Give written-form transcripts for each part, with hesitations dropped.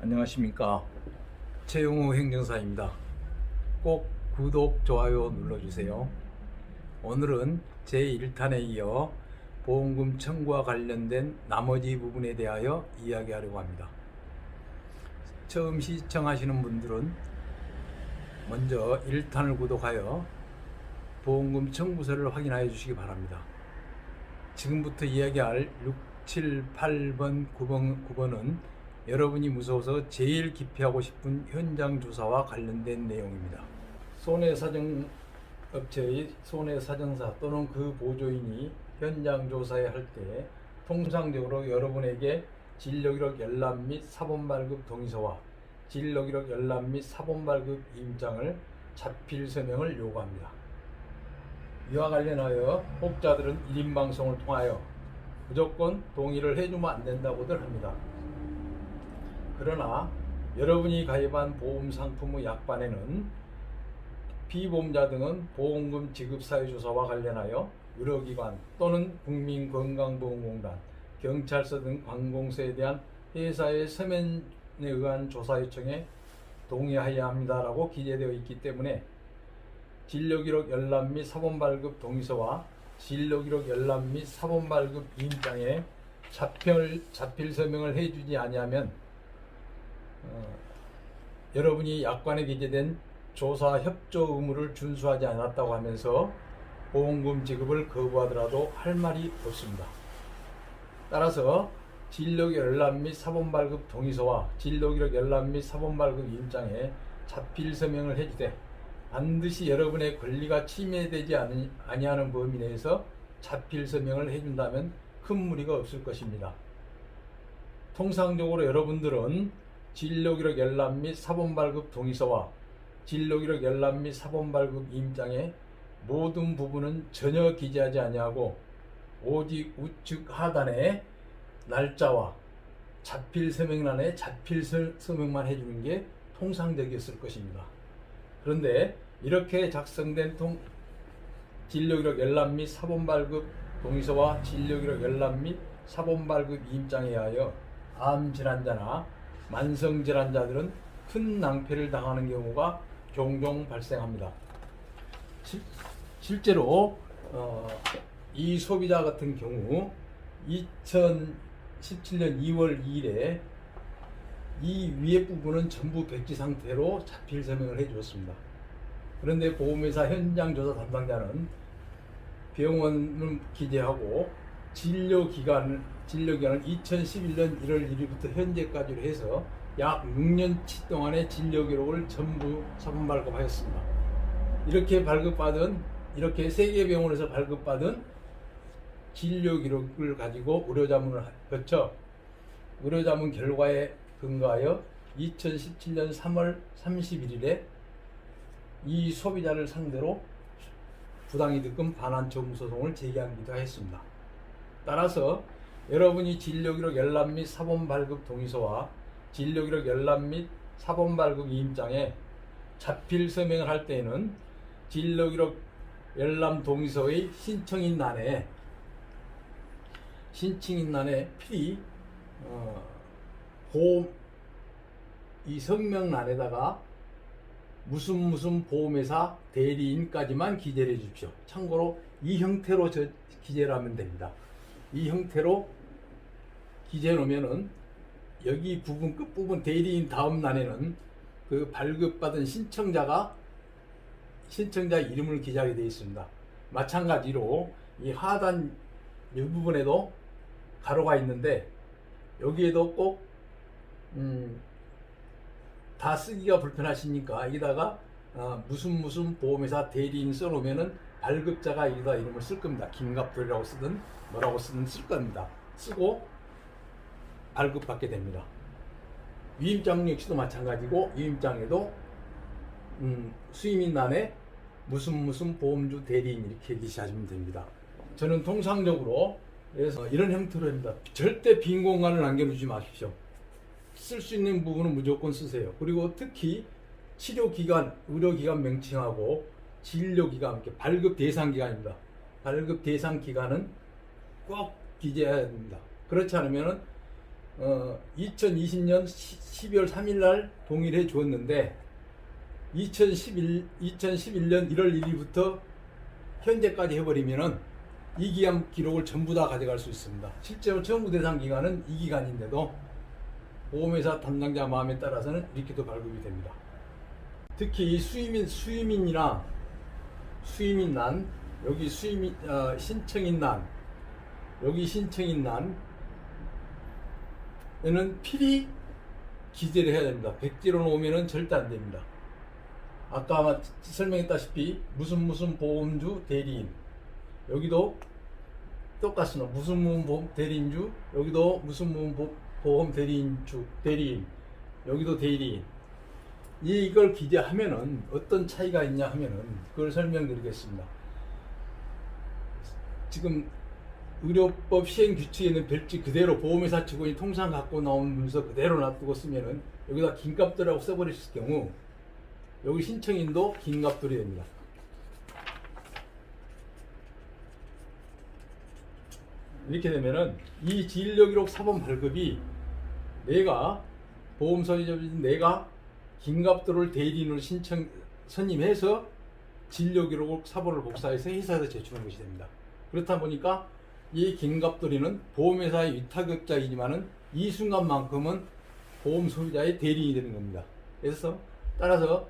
안녕하십니까. 최용호 행정사입니다. 꼭 구독, 좋아요 눌러주세요. 오늘은 제1탄에 이어 보험금 청구와 관련된 나머지 부분에 대하여 이야기하려고 합니다. 처음 시청하시는 분들은 먼저 1탄을 구독하여 보험금 청구서를 확인하여 주시기 바랍니다. 지금부터 이야기할 6, 7, 8번, 9번은 여러분이 무서워서 제일 기피하고 싶은 현장 조사와 관련된 내용입니다. 손해사정업체의 손해사정사 또는 그 보조인이 현장 조사에 할 때 통상적으로 여러분에게 진료기록 열람 및 사본발급 동의서와 진료기록 열람 및 사본발급 임장을 자필 서명을 요구합니다. 이와 관련하여 혹자들은 1인 방송을 통하여 무조건 동의를 해주면 안 된다고들 합니다. 그러나 여러분이 가입한 보험 상품의 약관에는 피보험자 등은 보험금 지급 사유 조사와 관련하여 의료기관 또는 국민건강보험공단, 경찰서 등 관공서에 대한 회사의 서면에 의한 조사 요청에 동의하여야 합니다라고 기재되어 있기 때문에 진료기록 열람 및 사본발급 동의서와 진료기록 열람 및 사본발급 임장에 자필 서명을 해주지 아니하면 여러분이 약관에 기재된 조사 협조 의무를 준수하지 않았다고 하면서 보험금 지급을 거부하더라도 할 말이 없습니다. 따라서 진료기록 열람 및 사본발급 동의서와 진료기록 열람 및 사본발급 임장에 자필 서명을 해주되 반드시 여러분의 권리가 침해되지 아니하는 범위 내에서 자필 서명을 해준다면 큰 무리가 없을 것입니다. 통상적으로 여러분들은 진료기록 열람 및 사본발급 동의서와 진료기록 열람 및 사본발급 임장의 모든 부분은 전혀 기재하지 아니하고 오직 우측 하단에 날짜와 자필 서명란에 자필 서명만 해주는 게 통상적이었을 것입니다. 그런데 이렇게 작성된 진료기록 열람 및 사본발급 동의서와 진료기록 열람 및 사본발급 임장에 의하여 암질환자나 만성질환자들은 큰 낭패를 당하는 경우가 종종 발생합니다. 실제로 이 소비자 같은 경우 2017년 2월 2일에 이 위에 부분은 전부 백지 상태로 자필 서명을 해주었습니다. 그런데 보험회사 현장조사 담당자는 병원을 기재하고 진료기간을 2011년 1월 1일부터 현재까지로 해서 약 6년치 동안의 진료기록을 전부 사본발급하였습니다. 이렇게 세 개 병원에서 발급받은 진료기록을 가지고 의료자문을 거쳐 의료자문 결과에 근거하여 2017년 3월 31일에 이 소비자를 상대로 부당이득금 반환 청구 소송을 제기하기도 했습니다. 따라서 여러분이 진료기록 열람 및 사본발급 동의서와 진료기록 열람 및 사본발급 임장에 자필 서명을 할 때에는 진료기록 열람 동의서의 신청인란에 필히 보험 이 성명란에다가 무슨 보험회사 대리인까지만 기재를 해 주십시오. 참고로 이 형태로 기재를 하면 됩니다. 이 형태로 기재해 놓으면은 여기 부분 끝부분 대리인 다음란에는 그 발급받은 신청자 이름을 기재하게 되어 있습니다. 마찬가지로 이 하단 이 부분에도 가로가 있는데 여기에도 꼭 다 쓰기가 불편하시니까 여기다가 무슨 보험회사 대리인 써놓으면은 발급자가 여기다 이름을 쓸 겁니다. 김갑돌이라고 쓰든 뭐라고 쓰든 쓸 겁니다. 쓰고 발급받게 됩니다. 위임장 역시도 마찬가지고 위임장에도 수임인란에 무슨 보험주 대리인 이렇게 기시하시면 됩니다. 저는 통상적으로 그래서 이런 형태로 합니다. 절대 빈 공간을 남겨두지 마십시오. 쓸 수 있는 부분은 무조건 쓰세요. 그리고 특히 치료기간, 의료기간 명칭하고 진료기간, 이렇게 발급 대상 기간입니다. 발급 대상 기간은 꼭 기재해야 됩니다. 그렇지 않으면 2020년 12월 3일 날 동의를 해 주었는데 2011년 1월 1일부터 현재까지 해버리면은 이 기간 기록을 전부 다 가져갈 수 있습니다. 실제로 청구 대상 기간은 이 기간인데도 보험회사 담당자 마음에 따라서는 이렇게도 발급이 됩니다. 특히 수임인이나 수임인난, 여기 신청인난, 여기 신청인난에는 필히 기재를 해야 됩니다. 백지로 놓으면 절대 안 됩니다. 아까 설명했다시피 무슨 보험주 대리인, 여기도 똑같습니다. 무슨 보험 대리인주, 여기도 무슨 보험 대리인, 여기도 대리인. 이걸 기재하면은 어떤 차이가 있냐 하면은 그걸 설명드리겠습니다. 지금 의료법 시행 규칙에 있는 별지 그대로 보험회사 직원이 통상 갖고 나온 문서 그대로 놔두고 쓰면은 여기다 긴값들이라고 써버리실 경우 여기 신청인도 긴값들이 됩니다. 이렇게 되면은 이 진료기록 사본 발급이 내가 보험소유자인 내가 긴값도를 대리인으로 선임해서 진료기록 사본을 복사해서 회사에서 제출한 것이 됩니다. 그렇다 보니까 이 긴값도리는 보험회사의 위탁업자이지만은 이 순간만큼은 보험소유자의 대리인이 되는 겁니다. 그래서 따라서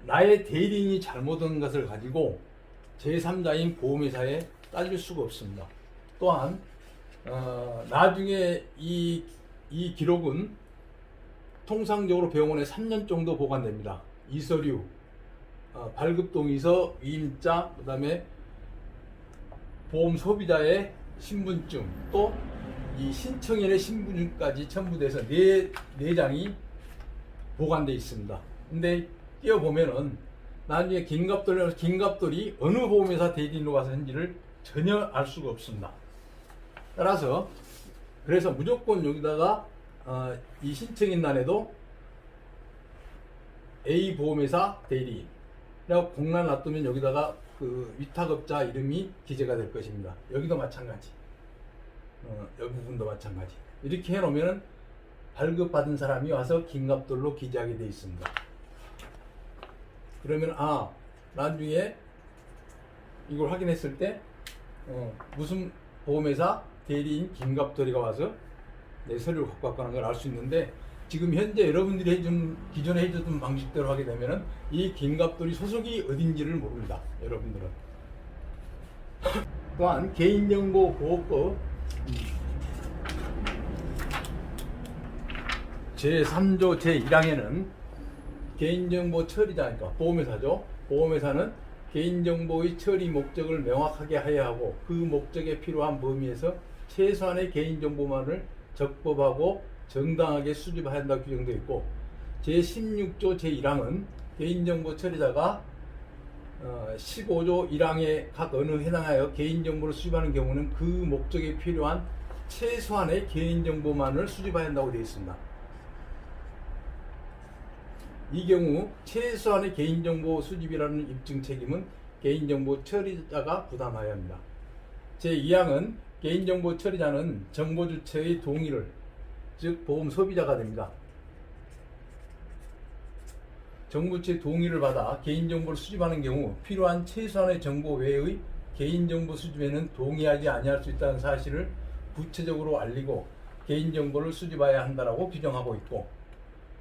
나의 대리인이 잘못한 것을 가지고 제3자인 보험회사에 따질 수가 없습니다. 또한 나중에 이 기록은 통상적으로 병원에 3년 정도 보관됩니다. 이서류, 발급동의서, 위임자, 그 다음에 보험 소비자의 신분증, 또 이 신청인의 신분증까지 첨부돼서 네 장이 보관되어 있습니다. 근데 띄워보면은 나중에 긴값돌이 어느 보험회사 대리인으로 가서 했는지를 전혀 알 수가 없습니다. 따라서 그래서 무조건 여기다가 이 신청인란에도 A 보험회사 대리인이라고 공란 놔두면 여기다가 그 위탁업자 이름이 기재가 될 것입니다. 여기도 마찬가지. 여기 부분도 마찬가지. 이렇게 해놓으면 발급받은 사람이 와서 긴값돌로 기재하게 되어 있습니다. 그러면 나중에 이걸 확인했을 때 무슨 보험회사 대리인 긴값돌이가 와서 내 서류를 갖고 왔다는 걸 알 수 있는데, 지금 현재 여러분들이 기존에 해주던 방식대로 하게 되면은 이 긴값돌이 소속이 어딘지를 모릅니다. 여러분들은. 또한 개인정보보호법 제3조 제1항에는 개인정보 처리자니까 보험회사죠. 보험회사는 개인정보의 처리 목적을 명확하게 해야 하고 그 목적에 필요한 범위에서 최소한의 개인정보만을 적법하고 정당하게 수집해야 한다고 규정되어 있고, 제16조 제1항은 개인정보 처리자가 15조 1항에 각 어느 해당하여 개인정보를 수집하는 경우는 그 목적에 필요한 최소한의 개인정보만을 수집해야 한다고 되어 있습니다. 이 경우 최소한의 개인정보 수집이라는 입증 책임은 개인정보 처리자가 부담해야 합니다. 제2항은 개인정보 처리자는 정보 주체의 동의를, 즉 보험 소비자가 됩니다. 정보 주체의 동의를 받아 개인정보를 수집하는 경우 필요한 최소한의 정보 외의 개인정보 수집에는 동의하지 아니할 수 있다는 사실을 구체적으로 알리고 개인정보를 수집해야 한다고 규정하고 있고,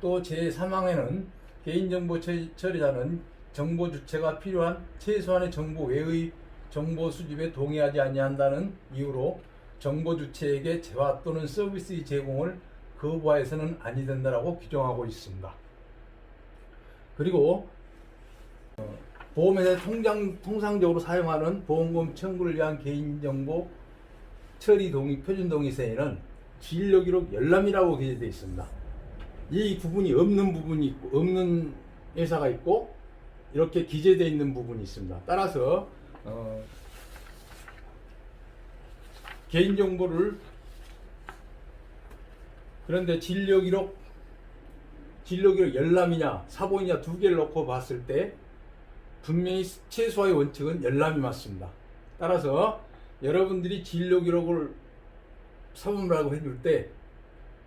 또 제3항에는 개인정보 처리자는 정보 주체가 필요한 최소한의 정보 외의 정보 수집에 동의하지 아니한다는 이유로 정보 주체에게 재화 또는 서비스의 제공을 거부하여서는 아니 된다라고 규정하고 있습니다. 그리고 보험회사 통상적으로 사용하는 보험금 청구를 위한 개인정보 처리 동의 표준 동의서에는 진료기록 열람이라고 기재되어 있습니다. 이 부분이 없는 부분이 있고, 없는 회사가 있고, 이렇게 기재되어 있는 부분이 있습니다. 따라서 개인정보를, 그런데 진료기록 열람이냐 사본이냐 두 개를 놓고 봤을 때 분명히 최소화의 원칙은 열람이 맞습니다. 따라서 여러분들이 진료기록을 사본발급 해줄 때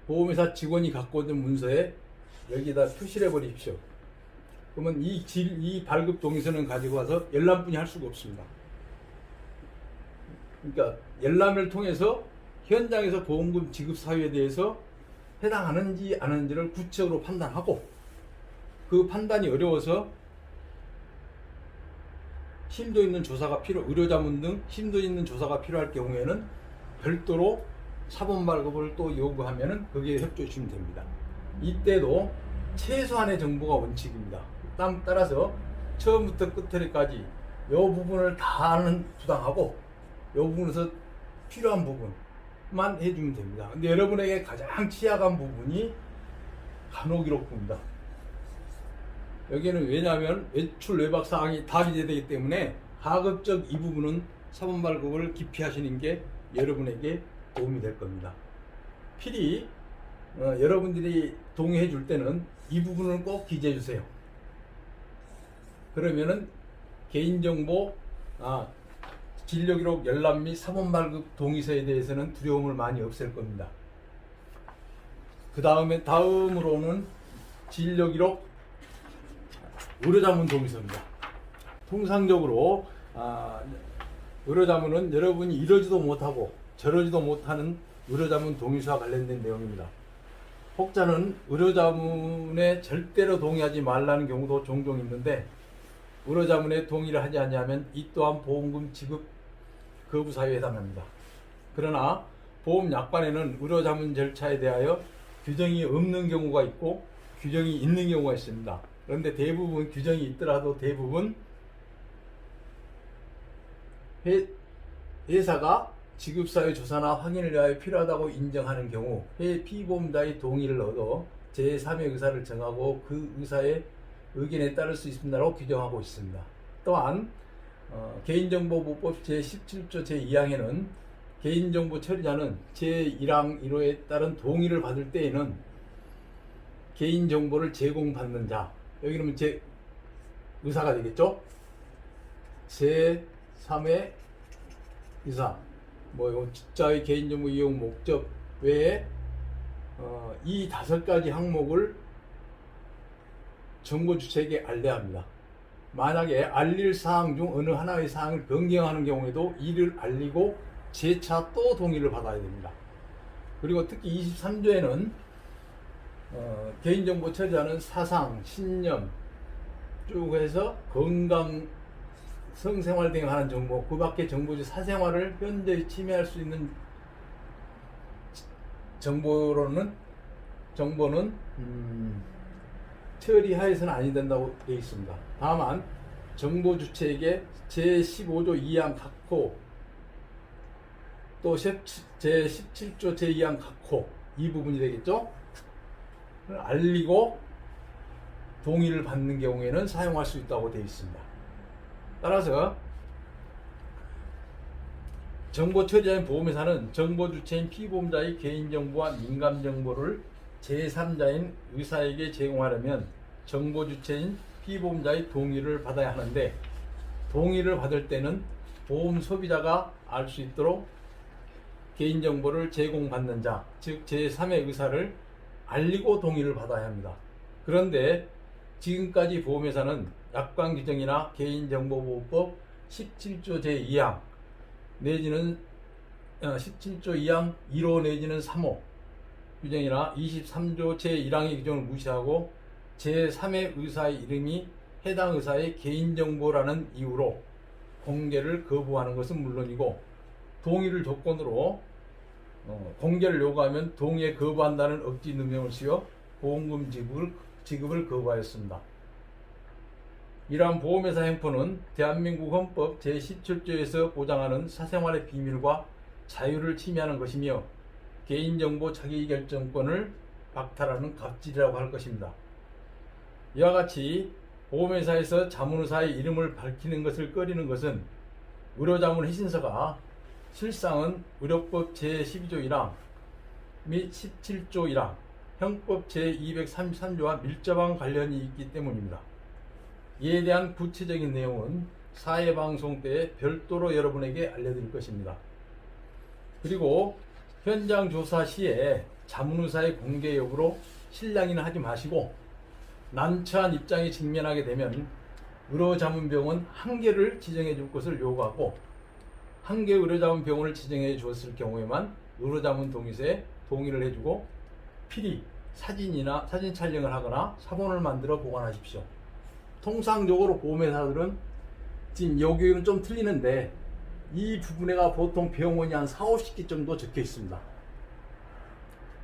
보험회사 직원이 갖고 오는 문서에 여기다 표시를 해버리십시오. 그러면 이 발급 동의서는 가지고 와서 열람뿐이 할 수가 없습니다. 그러니까 열람을 통해서 현장에서 보험금 지급 사유에 대해서 해당하는지 안 하는지를 구체적으로 판단하고, 그 판단이 어려워서 심도 있는 조사가 의료자문 등 심도 있는 조사가 필요할 경우에는 별도로 사본 발급을 또 요구하면은 거기에 협조해 주시면 됩니다. 이때도 최소한의 정보가 원칙입니다. 따라서 처음부터 끝까지 이 부분을 다는 부당하고 이 부분에서 필요한 부분만 해주면 됩니다. 근데 여러분에게 가장 취약한 부분이 간호기록부입니다. 여기는 왜냐하면 외출 외박 사항이 다 기재되기 때문에 가급적 이 부분은 사본 발급을 기피하시는 게 여러분에게 도움이 될 겁니다. 필히 여러분들이 동의해 줄 때는 이 부분을 꼭 기재해 주세요. 그러면은 개인정보, 진료기록 열람 및 사본 발급 동의서에 대해서는 두려움을 많이 없앨 겁니다. 다음으로는 진료기록 의료자문 동의서입니다. 통상적으로 의료자문은 여러분이 이러지도 못하고 저러지도 못하는 의료자문 동의서와 관련된 내용입니다. 혹자는 의료자문에 절대로 동의하지 말라는 경우도 종종 있는데, 의료자문에 동의를 하지 않으면 이 또한 보험금 지급 거부 사유에 해당합니다. 그러나 보험약관에는 의료자문 절차에 대하여 규정이 없는 경우가 있고 규정이 있는 경우가 있습니다. 그런데 대부분 규정이 있더라도 대부분 회사가 지급사유 조사나 확인을 위하여 필요하다고 인정하는 경우 피보험자의 동의를 얻어 제3의 의사를 정하고 그 의사의 의견에 따를 수 있습니다라고 규정하고 있습니다. 또한 개인정보보호법 제17조 제2항에는 개인정보 처리자는 제1항 1호에 따른 동의를 받을 때에는 개인정보를 제공받는 자, 여기는 제 의사가 되겠죠. 제3의 의사, 직자의 개인정보 이용 목적 외에 이 5가지 항목을 정보 주체에게 알려야 합니다. 만약에 알릴 사항 중 어느 하나의 사항을 변경하는 경우에도 이를 알리고 재차 또 동의를 받아야 됩니다. 그리고 특히 23조에는 개인정보 처리자는 사상, 신념 쭉 해서 건강, 성생활 등에 관한 정보, 그 밖에 정보주 사생활을 현저히 침해할 수 있는 정보는 처리하여서는 아니 된다고 되어 있습니다. 다만 정보 주체에게 제15조 2항 각호, 또 제17조 제2항 각호, 이 부분이 되겠죠. 알리고 동의를 받는 경우에는 사용할 수 있다고 되어 있습니다. 따라서 정보 처리자인 보험회사는 정보 주체인 피보험자의 개인정보와 민감정보를 제3자인 의사에게 제공하려면 정보 주체인 피보험자의 동의를 받아야 하는데, 동의를 받을 때는 보험 소비자가 알 수 있도록 개인정보를 제공받는 자, 즉 제3의 의사를 알리고 동의를 받아야 합니다. 그런데 지금까지 보험회사는 약관 규정이나 개인정보보호법 17조 제2항 내지는 17조 2항 1호 내지는 3호 규정이나 23조 제1항의 규정을 무시하고 제3의 의사의 이름이 해당 의사의 개인정보라는 이유로 공개를 거부하는 것은 물론이고, 동의를 조건으로 공개를 요구하면 동의에 거부한다는 억지 누명을 씌워 보험금 지급을 거부하였습니다. 이러한 보험회사 행포는 대한민국 헌법 제17조에서 보장하는 사생활의 비밀과 자유를 침해하는 것이며 개인정보 자기결정권을 박탈하는 갑질이라고 할 것입니다. 이와 같이 보험회사에서 자문의사의 이름을 밝히는 것을 꺼리는 것은 의료자문 해신서가 실상은 의료법 제12조 1항 및 17조 1항, 형법 제233조와 밀접한 관련이 있기 때문입니다. 이에 대한 구체적인 내용은 사회방송 때 별도로 여러분에게 알려드릴 것입니다. 그리고 현장 조사 시에 자문의사의 공개 여부로 실랑이는 하지 마시고, 난처한 입장에 직면하게 되면 의료자문병원 한 개를 지정해 줄 것을 요구하고, 한 개 의료자문병원을 지정해 주었을 경우에만 의료자문 동의서에 동의를 해주고 필히 사진 촬영을 하거나 사본을 만들어 보관하십시오. 통상적으로 보험회사들은 지금 여기는 좀 틀리는데 이 부분에가 보통 병원이 한 4, 50개 정도 적혀 있습니다.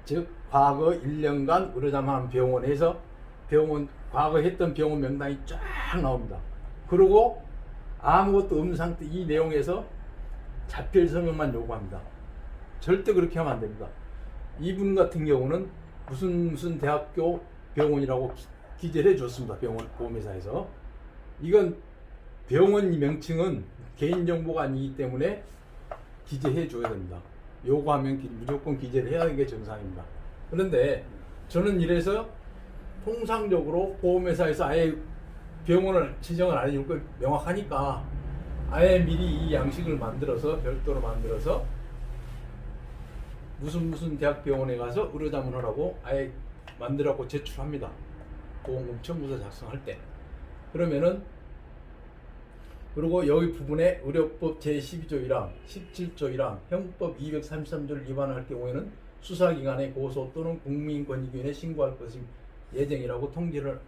즉 과거 1년간 의료자문한 병원에서 과거 했던 병원 명단이 쫙 나옵니다. 그리고 아무것도 없는 상태 이 내용에서 자필 서명만 요구합니다. 절대 그렇게 하면 안 됩니다. 이분 같은 경우는 무슨 대학교 병원이라고 기재를 해줬습니다. 보험회사에서. 이건 병원 명칭은 개인정보가 아니기 때문에 기재해 줘야 됩니다. 요구하면 무조건 기재를 해야 하는 게 정상입니다. 그런데 저는 이래서 통상적으로 보험회사에서 아예 병원을 지정을 안 해줄 걸 명확하니까 아예 미리 이 양식을 만들어서 별도로 만들어서 무슨 대학병원에 가서 의료자문하라고 아예 만들라고 제출합니다. 보험금 청구서 작성할 때. 그러면은 그리고 여기 부분에 의료법 제12조 1항, 17조 1항, 형법 233조를 위반할 경우에는 수사기관에 고소 또는 국민권익위원회에 신고할 것이 예정이라고 통지를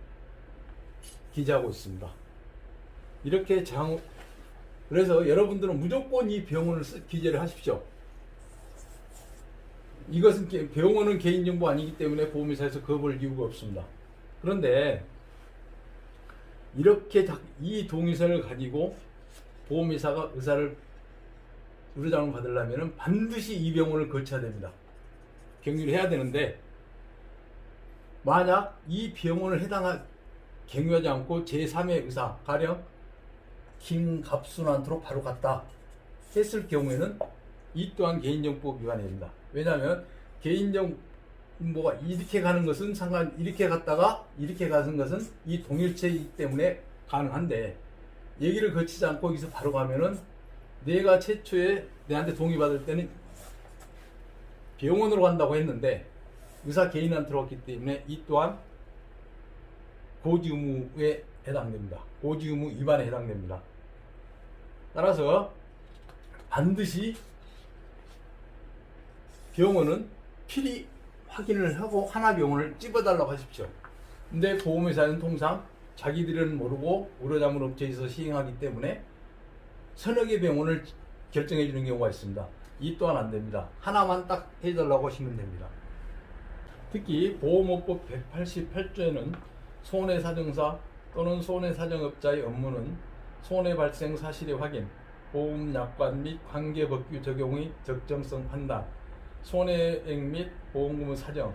기재하고 있습니다. 이렇게 그래서 여러분들은 무조건 이 병원을 기재를 하십시오. 이것은 병원은 개인정보 아니기 때문에 보험회사에서 거부할 이유가 없습니다. 그런데 이렇게 이 동의서를 가지고 보험회사가 의료자문을 받으려면 반드시 이 병원을 거쳐야 됩니다. 경유를 해야 되는데 만약 이 병원을 경유하지 않고 제3의 의사 가령 김갑순한테로 바로 갔다 했을 경우에는 이 또한 개인정보 위반이 됩니다. 왜냐하면 개인정보가 이렇게 가는 것은 이렇게 갔다가 이렇게 가는 것은 이 동일체이기 때문에 가능한데 얘기를 거치지 않고 여기서 바로 가면은 내가 최초에 내한테 동의받을 때는 병원으로 간다고 했는데 의사 개인한테로 갔기 때문에 이 또한 고지 의무에 해당됩니다. 고지 의무 위반에 해당됩니다. 따라서 반드시 병원은 필히 확인을 하고 하나 병원을 찝어달라고 하십시오. 근데 보험회사는 통상 자기들은 모르고 의료자문 업체에서 시행하기 때문에 서너 개 병원을 결정해 주는 경우가 있습니다. 이 또한 안 됩니다. 하나만 딱 해달라고 하시면 됩니다. 특히 보험업법 188조에는 손해사정사 또는 손해사정업자의 업무는 손해 발생 사실의 확인, 보험약관 및 관계법규 적용의 적정성 판단, 손해액 및 보험금의 사정,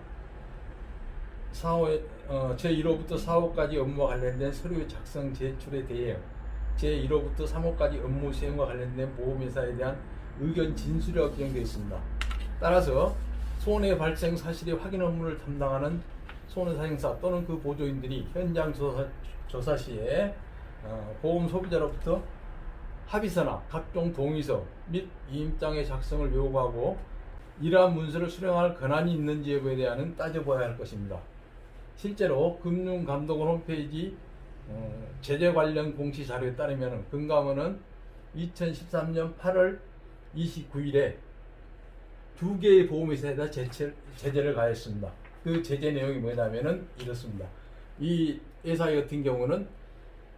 제1호부터 4호까지 업무와 관련된 서류 작성 제출에 대해 제1호부터 3호까지 업무 수행과 관련된 보험회사에 대한 의견 진술이라고 규정되어 있습니다. 따라서 손해 발생 사실의 확인 업무를 담당하는 손해사정사 또는 그 보조인들이 현장 조사 시에 보험 소비자로부터 합의서나 각종 동의서 및 이임장의 작성을 요구하고 이러한 문서를 수령할 권한이 있는지 여부에 대한은 따져봐야 할 것입니다. 실제로 금융감독원 홈페이지 제재 관련 공시 자료에 따르면 금감원은 2013년 8월 29일에 2개의 보험회사에다 제재를 가했습니다. 그 제재 내용이 뭐냐면은 이렇습니다. 이 회사 같은 경우는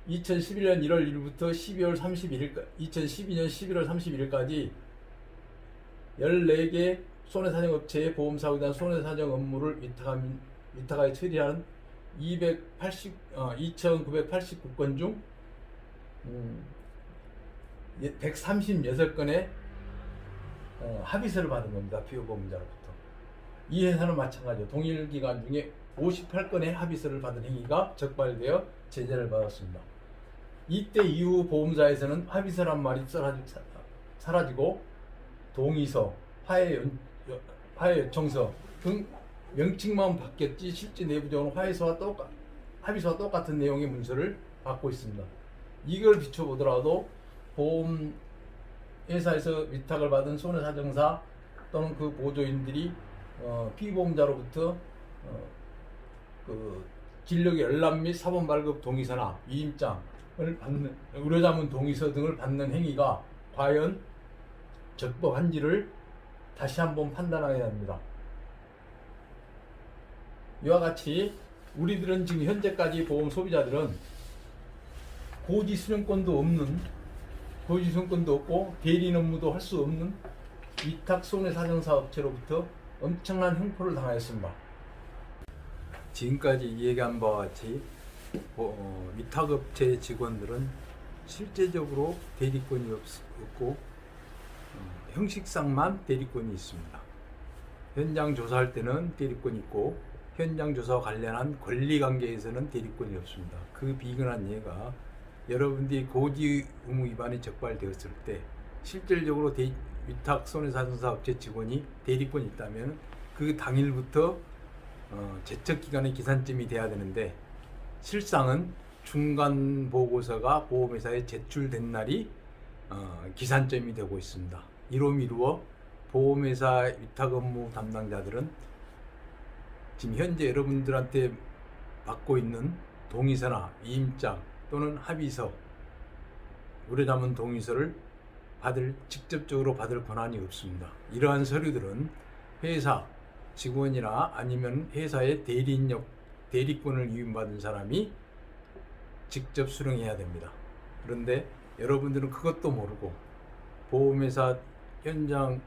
2011년 1월 1일부터 2012년 11월 31일까지 14개 손해사정업체의 보험사고에 대한 손해사정 업무를 위탁하여 처리한 2,989건 중 136건의 합의서를 받은 겁니다. 피해보험자로부터. 이 회사는 마찬가지로 동일 기간 중에 58건의 합의서를 받은 행위가 적발되어 제재를 받았습니다. 이때 이후 보험사에서는 합의서란 말이 사라지고 동의서, 화해 요청서 등 명칭만 바뀌었지 실제 내부적으로 합의서와 똑같은 내용의 문서를 받고 있습니다. 이걸 비춰보더라도 보험회사에서 위탁을 받은 손해사정사 또는 그 보조인들이 피보험자로부터 그 진료기 열람 및 사본 발급 동의서나 위임장을 받는 의료자문 동의서 등을 받는 행위가 과연 적법한지를 다시 한번 판단해야 합니다. 이와 같이 우리들은 지금 현재까지 보험 소비자들은 고지 수령권도 없고 대리인 업무도 할 수 없는 위탁 손해사정사 업체로부터 엄청난 횡포를 당하였습니다. 지금까지 얘기한 바와 같이 위탁업체 직원들은 실제적으로 대리권이 없고 형식상만 대리권이 있습니다. 현장 조사할 때는 대리권이 있고 현장 조사와 관련한 권리관계에서는 대리권이 없습니다. 그 비근한 예가 여러분들이 고지 의무 위반이 적발되었을 때 실질적으로 위탁 손해사정사 업체 직원이 대리권이 있다면 그 당일부터 제척기간의 기산점이 돼야 되는데 실상은 중간 보고서가 보험회사에 제출된 날이 기산점이 되고 있습니다. 이로 미루어 보험회사 위탁 업무 담당자들은 지금 현재 여러분들한테 받고 있는 동의서나 위임장 또는 합의서, 의료자문 동의서를 직접적으로 받을 권한이 없습니다. 이러한 서류들은 회사 직원이나 아니면 회사의 대리권을 위임받은 사람이 직접 수령해야 됩니다. 그런데 여러분들은 그것도 모르고 보험회사 현장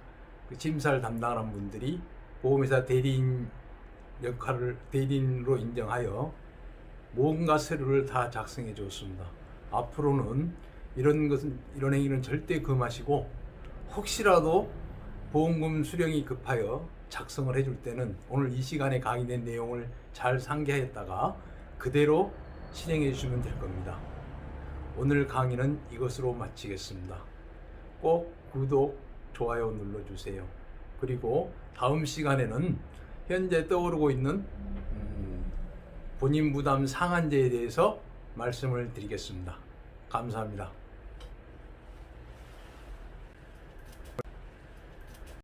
심사를 담당하는 분들이 보험회사 대리인 역할을 대리인으로 인정하여 뭔가 서류를 다 작성해 줬습니다. 앞으로는 이런 행위는 절대 금하시고 혹시라도 보험금 수령이 급하여 작성을 해줄 때는 오늘 이 시간에 강의된 내용을 잘 상기하였다가 그대로 실행해 주시면 될 겁니다. 오늘 강의는 이것으로 마치겠습니다. 꼭 구독, 좋아요 눌러주세요. 그리고 다음 시간에는 현재 떠오르고 있는 본인 부담 상한제에 대해서 말씀을 드리겠습니다. 감사합니다.